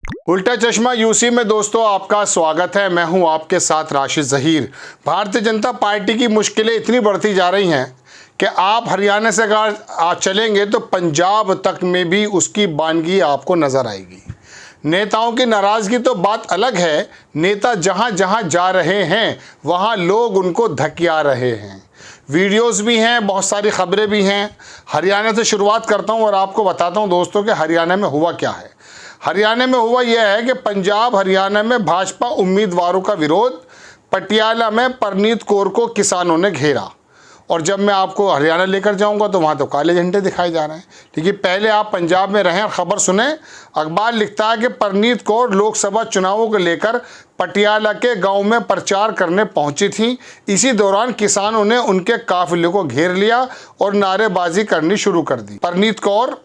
उल्टा चश्मा यूसी में दोस्तों आपका स्वागत है। मैं हूं आपके साथ राशिद ज़हीर। भारतीय जनता पार्टी की मुश्किलें इतनी बढ़ती जा रही हैं कि आप हरियाणा से अगर चलेंगे तो पंजाब तक में भी उसकी बानगी आपको नज़र आएगी। नेताओं की नाराज़गी तो बात अलग है, नेता जहां जहां जा रहे हैं वहां लोग उनको धकिया रहे हैं। वीडियोस भी हैं, बहुत सारी खबरें भी हैं। हरियाणा से शुरुआत करता हूं और आपको बताता हूं दोस्तों कि हरियाणा में हुआ क्या है। हरियाणा में हुआ यह है कि पंजाब हरियाणा में भाजपा उम्मीदवारों का विरोध। पटियाला में परनीत कौर को किसानों ने घेरा और जब मैं आपको हरियाणा लेकर जाऊंगा तो वहाँ तो काले झंडे दिखाए जा रहे हैं। लेकिन पहले आप पंजाब में रहें और ख़बर सुने। अखबार लिखता है कि परनीत कौर लोकसभा चुनावों को लेकर पटियाला के गांव में प्रचार करने पहुंची थी। इसी दौरान किसानों ने उनके काफिले को घेर लिया और नारेबाजी करनी शुरू कर दी। परनीत कौर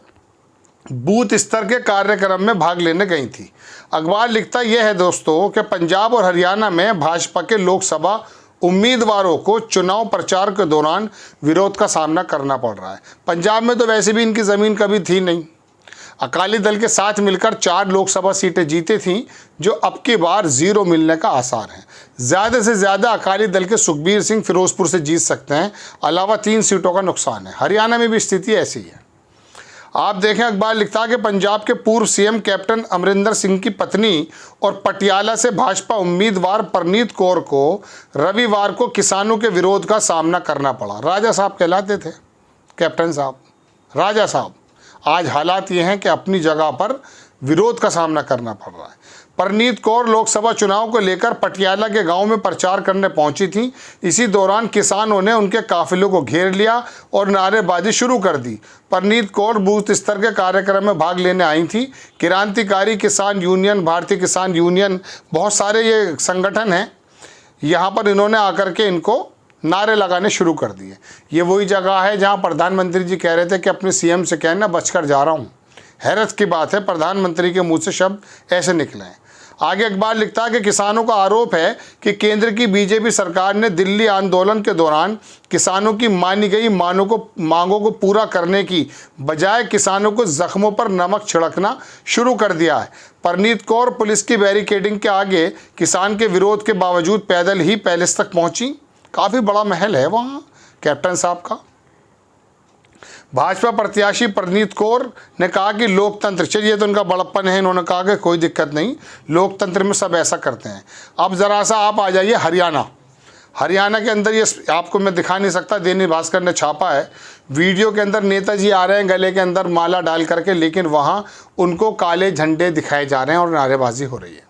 बूथ स्तर के कार्यक्रम में भाग लेने गई थी। अखबार लिखता यह है दोस्तों कि पंजाब और हरियाणा में भाजपा के लोकसभा उम्मीदवारों को चुनाव प्रचार के दौरान विरोध का सामना करना पड़ रहा है। पंजाब में तो वैसे भी इनकी ज़मीन कभी थी नहीं। अकाली दल के साथ मिलकर 4 लोकसभा सीटें जीती थीं, जो अब की बार 0 मिलने का आसार है। ज़्यादा से ज़्यादा अकाली दल के सुखबीर सिंह फिरोजपुर से जीत सकते हैं, अलावा 3 सीटों का नुकसान है। हरियाणा में भी स्थिति ऐसी है। आप देखें, अखबार लिखता है कि पंजाब के पूर्व सीएम कैप्टन अमरिंदर सिंह की पत्नी और पटियाला से भाजपा उम्मीदवार परनीत कौर को रविवार को किसानों के विरोध का सामना करना पड़ा। राजा साहब कहलाते थे कैप्टन साहब, राजा साहब। आज हालात ये हैं कि अपनी जगह पर विरोध का सामना करना पड़ रहा है। परनीत कौर लोकसभा चुनाव को लेकर पटियाला के गांव में प्रचार करने पहुंची थी। इसी दौरान किसानों ने उनके काफिलों को घेर लिया और नारेबाजी शुरू कर दी। परनीत कौर बूथ स्तर के कार्यक्रम में भाग लेने आई थी। क्रांतिकारी किसान यूनियन, भारतीय किसान यूनियन, बहुत सारे ये संगठन हैं, यहाँ पर इन्होंने आकर के इनको नारे लगाने शुरू कर दिए। ये वही जगह है जहाँ प्रधानमंत्री जी कह रहे थे कि अपने सीएम से कहना बचकर जा रहा हूँ। हैरत की बात है, प्रधानमंत्री के मुंह से शब्द ऐसे निकले हैं। आगे अखबार लिखता है कि किसानों का आरोप है कि केंद्र की बीजेपी सरकार ने दिल्ली आंदोलन के दौरान किसानों की मानी गई मांगों को पूरा करने की बजाय किसानों को जख्मों पर नमक छिड़कना शुरू कर दिया है। परनीत कौर पुलिस की बैरिकेडिंग के आगे किसान के विरोध के बावजूद पैदल ही पैलेस तक पहुंची। काफ़ी बड़ा महल है वहाँ कैप्टन साहब का। भाजपा प्रत्याशी परनीत कौर ने कहा कि लोकतंत्र, चलिए तो उनका बड़प्पन है, इन्होंने कहा कि कोई दिक्कत नहीं, लोकतंत्र में सब ऐसा करते हैं। अब ज़रा सा आप आ जाइए हरियाणा। हरियाणा के अंदर ये आपको मैं दिखा नहीं सकता, दैनिक भास्कर ने छापा है। वीडियो के अंदर नेताजी आ रहे हैं गले के अंदर माला डाल करके, लेकिन वहाँ उनको काले झंडे दिखाए जा रहे हैं और नारेबाजी हो रही है।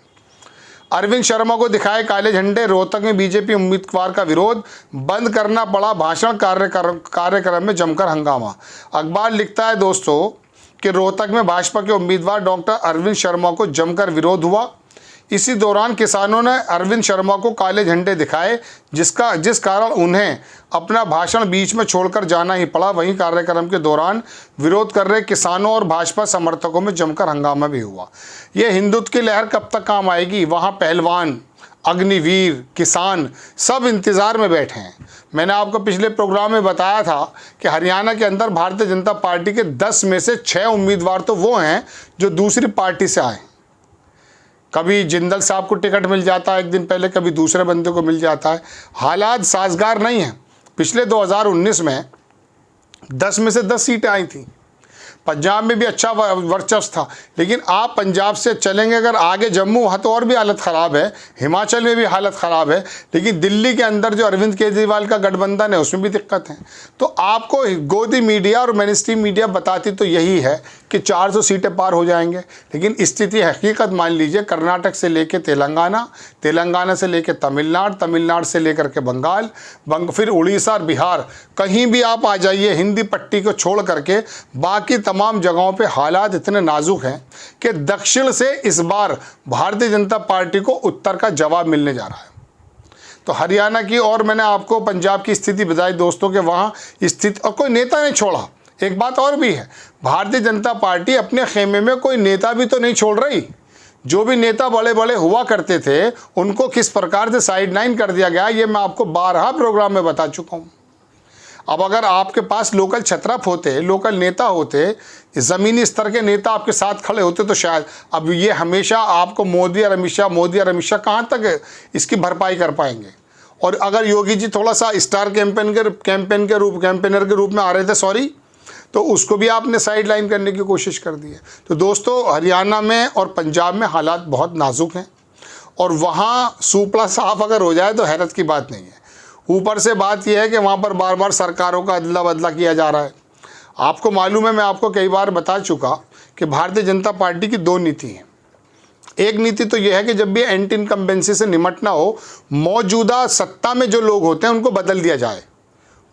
अरविंद शर्मा को दिखाए काले झंडे। रोहतक में बीजेपी उम्मीदवार का विरोध, बंद करना पड़ा भाषण। कार्यक्रम में जमकर हंगामा। अखबार लिखता है दोस्तों कि रोहतक में भाजपा के उम्मीदवार डॉक्टर अरविंद शर्मा को जमकर विरोध हुआ। इसी दौरान किसानों ने अरविंद शर्मा को काले झंडे दिखाए, जिस कारण उन्हें अपना भाषण बीच में छोड़कर जाना ही पड़ा। वहीं कार्यक्रम के दौरान विरोध कर रहे किसानों और भाजपा समर्थकों में जमकर हंगामा भी हुआ। यह हिंदुत्व की लहर कब तक काम आएगी? वहाँ पहलवान, अग्निवीर, किसान सब इंतज़ार में बैठे हैं। मैंने आपको पिछले प्रोग्राम में बताया था कि हरियाणा के अंदर भारतीय जनता पार्टी के 10 में से 6 उम्मीदवार तो वो हैं जो दूसरी पार्टी से आए। कभी जिंदल साहब को टिकट मिल जाता है एक दिन पहले, कभी दूसरे बंदे को मिल जाता है। हालात साजगार नहीं हैं। पिछले 2019 में 10 में से 10 सीटें आई थी। पंजाब में भी अच्छा वर्चस्व था, लेकिन आप पंजाब से चलेंगे अगर आगे जम्मू, वहाँ तो और भी हालत ख़राब है। हिमाचल में भी हालत ख़राब है। लेकिन दिल्ली के अंदर जो अरविंद केजरीवाल का गठबंधन है उसमें भी दिक्कत है। तो आपको गोदी मीडिया और मेन स्ट्रीम मीडिया बताती तो यही है कि 400 सीटें पार हो जाएंगे, लेकिन स्थिति हकीकत मान लीजिए कर्नाटक से लेके तेलंगाना, तेलंगाना से लेके तमिलनाडु, तमिलनाडु से लेकर के बंगाल, फिर उड़ीसा और बिहार, कहीं भी आप आ जाइए हिंदी पट्टी को छोड़ करके बाकी तमाम जगहों पे हालात इतने नाजुक हैं कि दक्षिण से इस बार भारतीय जनता पार्टी को उत्तर का जवाब मिलने जा रहा है। तो हरियाणा की और मैंने आपको पंजाब की स्थिति बताई दोस्तों के वहाँ स्थिति, और कोई नेता नहीं छोड़ा। एक बात और भी है, भारतीय जनता पार्टी अपने खेमे में कोई नेता भी तो नहीं छोड़ रही। जो भी नेता बड़े बड़े हुआ करते थे उनको किस प्रकार से साइड लाइन कर दिया गया, ये मैं आपको 12 प्रोग्राम में बता चुका हूँ। अब अगर आपके पास लोकल छत्रप होते, लोकल नेता होते, ज़मीनी स्तर के नेता आपके साथ खड़े होते तो शायद अब ये हमेशा आपको मोदी और अमित शाह कहाँ तक इसकी भरपाई कर पाएंगे। और अगर योगी जी थोड़ा सा स्टार कैंपेनर के रूप में आ रहे थे तो उसको भी आपने साइड लाइन करने की कोशिश कर दी है। तो दोस्तों, हरियाणा में और पंजाब में हालात बहुत नाजुक हैं और वहाँ सूपड़ा साफ अगर हो जाए तो हैरत की बात नहीं है। ऊपर से बात यह है कि वहाँ पर बार बार सरकारों का अदला बदला किया जा रहा है। आपको मालूम है, मैं आपको कई बार बता चुका कि भारतीय जनता पार्टी की दो नीति हैं। एक नीति तो यह है कि जब भी एंटी इनकम्बेंसी से निमटना हो, मौजूदा सत्ता में जो लोग होते हैं उनको बदल दिया जाए,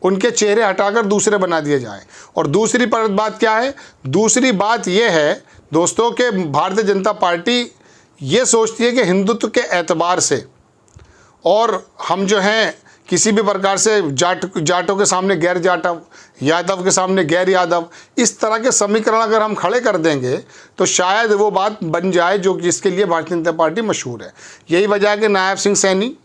उनके चेहरे हटाकर दूसरे बना दिए जाएं। और दूसरी बात क्या है? दूसरी बात यह है दोस्तों कि भारतीय जनता पार्टी ये सोचती है कि हिंदुत्व के एतबार से और हम जो हैं किसी भी प्रकार से जाटों के सामने गैर जाटव, यादव के सामने गैर यादव, इस तरह के समीकरण अगर हम खड़े कर देंगे तो शायद वो बात बन जाए जो जिसके लिए भारतीय जनता पार्टी मशहूर है। यही वजह है कि नायब सिंह सैनी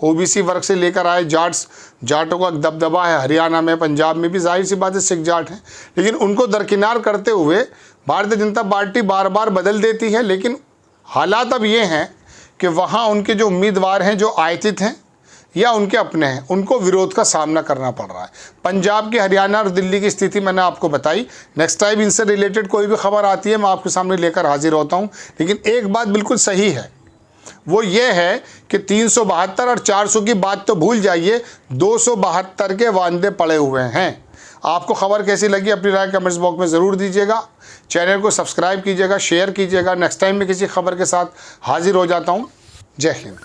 ओबीसी वर्ग से लेकर आए, जाटों का दबदबा है हरियाणा में, पंजाब में भी जाहिर सी बात है सिख जाट हैं, लेकिन उनको दरकिनार करते हुए भारतीय जनता पार्टी बार बार बदल देती है। लेकिन हालात अब ये हैं कि वहाँ उनके जो उम्मीदवार हैं, जो आयतित हैं या उनके अपने हैं, उनको विरोध का सामना करना पड़ रहा है। पंजाब की, हरियाणा और दिल्ली की स्थिति मैंने आपको बताई। नेक्स्ट टाइम इनसे रिलेटेड कोई भी खबर आती है मैं आपके सामने लेकर हाजिर होता हूँ। लेकिन एक बात बिल्कुल सही है, वो ये है कि 372 और 400 की बात तो भूल जाइए, 272 के वांदे पड़े हुए हैं। आपको खबर कैसी लगी अपनी राय कमेंट्स बॉक्स में ज़रूर दीजिएगा। चैनल को सब्सक्राइब कीजिएगा, शेयर कीजिएगा। नेक्स्ट टाइम में किसी खबर के साथ हाजिर हो जाता हूँ। जय हिंद।